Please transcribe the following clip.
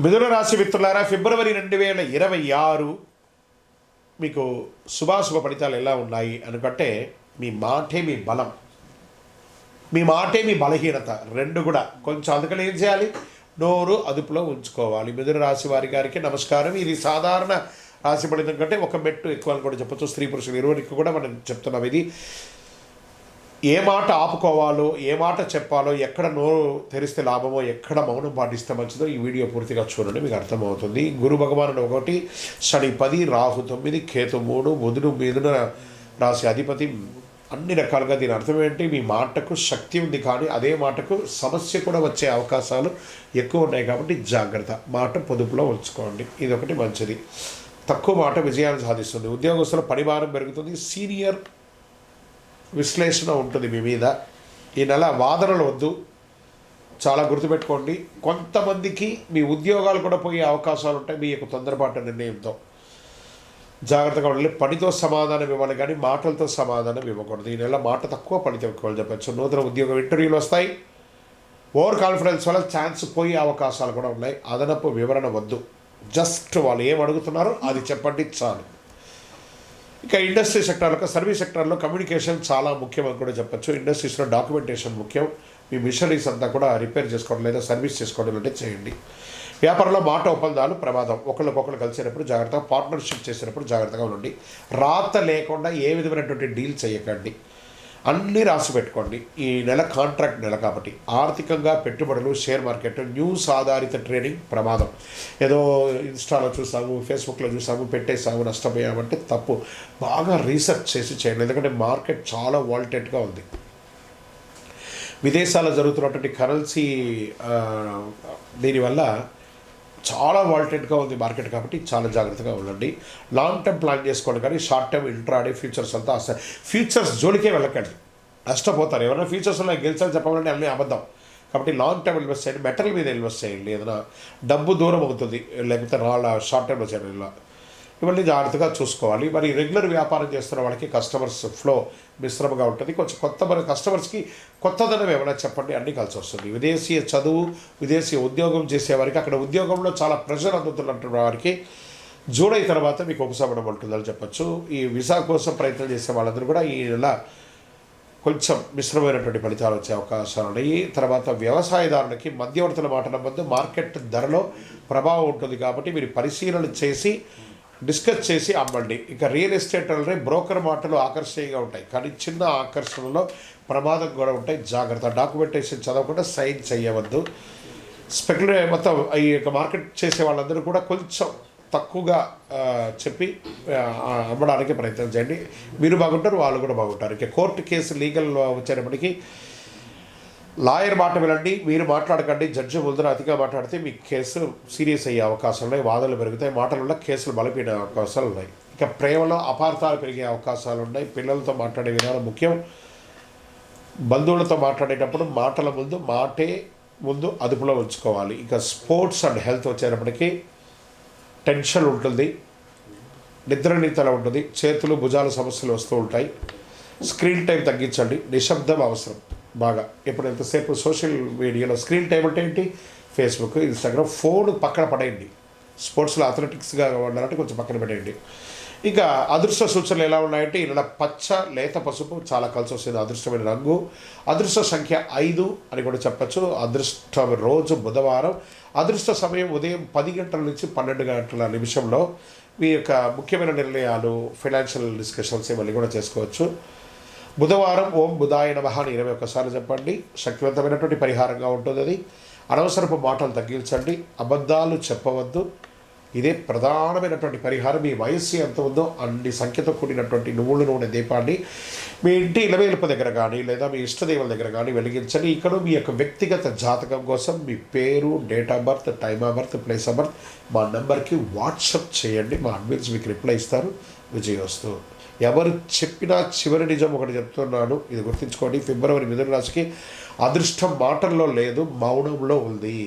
మిథున రాశి మిత్రులారా, ఫిబ్రవరి 2026 మీకు శుభాశుభ ఫలితాలు ఎలా ఉన్నాయి అనుకుంటే, మీ మాటే మీ బలం, మీ మాటే మీ బలహీనత రెండు కూడా కొంచెం. అందుకని ఏం చేయాలి? నోరు అదుపులో ఉంచుకోవాలి. మిథున రాశి వారి గారికి నమస్కారం. ఇది సాధారణ రాశి ఫలితం కంటే ఒక మెట్టు ఎక్కువ అని కూడా చెప్పచ్చు. స్త్రీ పురుషులు ఇరువురికి కూడా మనం చెప్తున్నాం. ఇది ఏ మాట ఆపుకోవాలో, ఏ మాట చెప్పాలో, ఎక్కడ నోరు తెరిస్తే లాభమో, ఎక్కడ మౌనం పాటిస్తే మంచిదో ఈ వీడియో పూర్తిగా చూడండి, మీకు అర్థమవుతుంది. గురు భగవానుడు 1, శని 10, రాహు 9, కేతు 3, బుధుడు మిథున రాశి అధిపతి. అన్ని రకాలుగా దీని అర్థం ఏంటి? మీ మాటకు శక్తి ఉంది, కానీ అదే మాటకు సమస్య కూడా వచ్చే అవకాశాలు ఎక్కువ ఉన్నాయి. కాబట్టి జాగ్రత్త, మాట పొదుపులో ఉంచుకోండి. ఇది ఒకటి మంచిది. తక్కువ మాట విజయాన్ని సాధిస్తుంది. ఉద్యోగస్తుల పనిభారం పెరుగుతుంది. సీనియర్ విశ్లేషణ ఉంటుంది మీ మీద. ఈ నెల వాదనలు వద్దు, చాలా గుర్తుపెట్టుకోండి. కొంతమందికి మీ ఉద్యోగాలు కూడా పోయే అవకాశాలు ఉంటాయి మీ యొక్క తొందరపాటు నిర్ణయంతో. జాగ్రత్తగా ఉండాలి. పనితో సమాధానం ఇవ్వాలి, కానీ మాటలతో సమాధానం ఇవ్వకూడదు. ఈ నెల మాట తక్కువ, పనితో ఎక్కువ చెప్పచ్చు. నూతన ఉద్యోగం ఇంటర్వ్యూలు వస్తాయి. ఓవర్ కాన్ఫిడెన్స్ వల్ల ఛాన్స్ పోయే అవకాశాలు కూడా ఉన్నాయి. అదనపు వివరణ వద్దు, జస్ట్ వాళ్ళు ఏం అడుగుతున్నారో అది చెప్పండి చాలు. ఇక ఇండస్ట్రీ సెక్టార్లో, సర్వీస్ సెక్టార్లో కమ్యూనికేషన్ చాలా ముఖ్యం అని కూడా చెప్పచ్చు. ఇండస్ట్రీస్లో డాక్యుమెంటేషన్ ముఖ్యం. మీ మిషనరీస్ అంతా కూడా రిపేర్ చేసుకోవడం లేదా సర్వీస్ చేసుకోవడం అంటే చేయండి. వ్యాపారంలో మాట ఒప్పందాలు ప్రమాదం. ఒకరికొకరు కలిసినప్పుడు జాగ్రత్తగా, పార్ట్నర్షిప్ చేసినప్పుడు జాగ్రత్తగా ఉండండి. రాత లేకుండా ఏ విధమైనటువంటి డీల్ చేయకండి. అన్నీ రాసి పెట్టుకోండి. ఈ నెల కాంట్రాక్ట్ నెల కాబట్టి ఆర్థికంగా పెట్టుబడులు, షేర్ మార్కెట్, న్యూస్ ఆధారిత ట్రేడింగ్ ప్రమాదం. ఏదో ఇన్స్టాలో చూసాము, ఫేస్బుక్లో చూసాము, పెట్టేసాము, నష్టపోయామంటే తప్పు. బాగా రీసెర్చ్ చేసి చేయండి, ఎందుకంటే మార్కెట్ చాలా వాల్టెట్గా ఉంది. విదేశాల్లో జరుగుతున్నటువంటి కరెన్సీ దీనివల్ల చాలా వాల్టెట్గా ఉంది మార్కెట్, కాబట్టి చాలా జాగ్రత్తగా ఉండండి. లాంగ్ టర్మ్ ప్లాన్ చేసుకోండి, కానీ షార్ట్ టర్మ్ ఇంట్రాడే ఫ్యూచర్స్ అంతా అసలు ఫ్యూచర్స్ జోలికే వెళ్ళకండి, నష్టపోతారు. ఎవరైనా ఫ్యూచర్స్లో గెలిచాలని చెప్పాలంటే అన్నీ అబద్ధం. కాబట్టి లాంగ్ టర్మ్ ఇన్వెస్ట్ చేయండి, మెటల్ మీద ఇన్వెస్ట్ చేయండి. ఏదైనా డబ్బు దూరం అవుతుంది, లేకపోతే షార్ట్ టర్మ్లో చేయండి. ఇలా ఇవన్నీ జాగ్రత్తగా చూసుకోవాలి. మరి రెగ్యులర్ వ్యాపారం చేస్తున్న వాళ్ళకి కస్టమర్స్ ఫ్లో మిశ్రమంగా ఉంటుంది. కొంచెం మన కస్టమర్స్కి కొత్తదనం ఏమైనా చెప్పండి, అన్నీ కలిసి వస్తుంది. విదేశీయ చదువు, విదేశీ ఉద్యోగం చేసేవారికి, అక్కడ ఉద్యోగంలో చాలా ప్రెషర్ అందుతున్నటువంటి వారికి జూలై తర్వాత మీకు ఉపశమనం ఉంటుందని చెప్పచ్చు. ఈ వీసా కోసం ప్రయత్నం చేసే వాళ్ళందరూ కూడా ఈ నెల కొంచెం మిశ్రమైనటువంటి ఫలితాలు వచ్చే అవకాశాలు ఉన్నాయి. తర్వాత వ్యవసాయదారులకి మధ్యవర్తుల మాట నమ్మద్దు. మార్కెట్ ధరలో ప్రభావం ఉంటుంది, కాబట్టి మీరు పరిశీలన చేసి డిస్కస్ చేసి అమ్మండి. ఇక రియల్ ఎస్టేట్ అంటే బ్రోకర్ మాటలు ఆకర్షణీయంగా ఉంటాయి, కానీ చిన్న ఆకర్షణలో ప్రమాదం కూడా ఉంటాయి. జాగ్రత్త. డాక్యుమెంటేషన్ చదవకుండా సైన్ చేయవద్దు. మొత్తం ఈ యొక్క మార్కెట్ చేసే వాళ్ళందరూ కూడా కొంచెం తక్కువగా చెప్పి అమ్మడానికి ప్రయత్నం చేయండి. మీరు బాగుంటారు, వాళ్ళు కూడా బాగుంటారు. ఇక కోర్టు కేసు లీగల్ వచ్చేటప్పటికి లాయర్ మాట వినండి, మీరు మాట్లాడకండి. జడ్జి ముందర అతిగా మాట్లాడితే మీ కేసు సీరియస్ అయ్యే అవకాశాలు ఉన్నాయి. వాదనలు పెరుగుతాయి, మాటల వల్ల కేసులు బలపడే అవకాశాలు ఉన్నాయి. ఇక ప్రేమలో అపార్థాలు పెరిగే అవకాశాలు ఉన్నాయి. పిల్లలతో మాట్లాడే విధానం ముఖ్యం. బంధువులతో మాట్లాడేటప్పుడు మాటల ముందు అదుపులో ఉంచుకోవాలి. ఇక స్పోర్ట్స్ అండ్ హెల్త్ వచ్చేటప్పటికి టెన్షన్ ఉంటుంది, నిద్రనీతల ఉంటుంది, చేతులు భుజాల సమస్యలు వస్తూ ఉంటాయి. స్క్రీన్ టైం తగ్గించండి. నిశ్శబ్దం అవసరం బాగా. ఇప్పుడు ఎంతసేపు సోషల్ మీడియాలో స్క్రీన్ టైం అంటే ఏంటి? ఫేస్బుక్, ఇన్స్టాగ్రామ్, ఫోన్ పక్కన పడేయండి. స్పోర్ట్స్లో అథ్లెటిక్స్గా ఉండాలంటే కొంచెం పక్కన పడేయండి. ఇంకా అదృష్ట సూచనలు ఎలా ఉన్నాయంటే, ఇలా పచ్చ, లేత పసుపు చాలా కలిసి వస్తుంది. అదృష్టమైన రంగు. అదృష్ట సంఖ్య 5 అని కూడా చెప్పచ్చు. అదృష్ట రోజు బుధవారం. అదృష్ట సమయం ఉదయం 10 గంటల నుంచి 12 గంటల నిమిషంలో. మీ యొక్క ముఖ్యమైన నిర్ణయాలు, ఫైనాన్షియల్ డిస్కషన్స్ ఇవన్నీ కూడా చేసుకోవచ్చు. బుధవారం ఓం బుధాయ నమః అని 21 సార్లు చెప్పండి. శక్తివంతమైనటువంటి పరిహారంగా ఉంటుంది అది. అనవసరపు మాటలు తగ్గించండి. అబద్ధాలు చెప్పవద్దు. ఇదే ప్రధానమైనటువంటి పరిహారం. మీ వయస్సు ఎంత ఉందో అన్ని సంఖ్యతో కూడినటువంటి నువ్వుల నూనె దీపాన్ని మీ ఇంటి ఇలవేలుపు దగ్గర కానీ లేదా మీ ఇష్టదేవుల దగ్గర కానీ వెలిగించండి. ఇక్కడ మీ యొక్క వ్యక్తిగత జాతకం కోసం మీ పేరు, date of birth, time of birth, place of birth మా నెంబర్కి వాట్సప్ చేయండి. మా అడ్మిన్స్ మీకు రిప్లై ఇస్తారు. విజయోస్తు. ఎవరు చెప్పినా చివరి నిజం ఒకటి చెప్తున్నాను, ఇది గుర్తుంచుకోండి. ఫిబ్రవరి మిథున రాశికి అదృష్టం మాటల్లో లేదు, మౌనంలో ఉంది.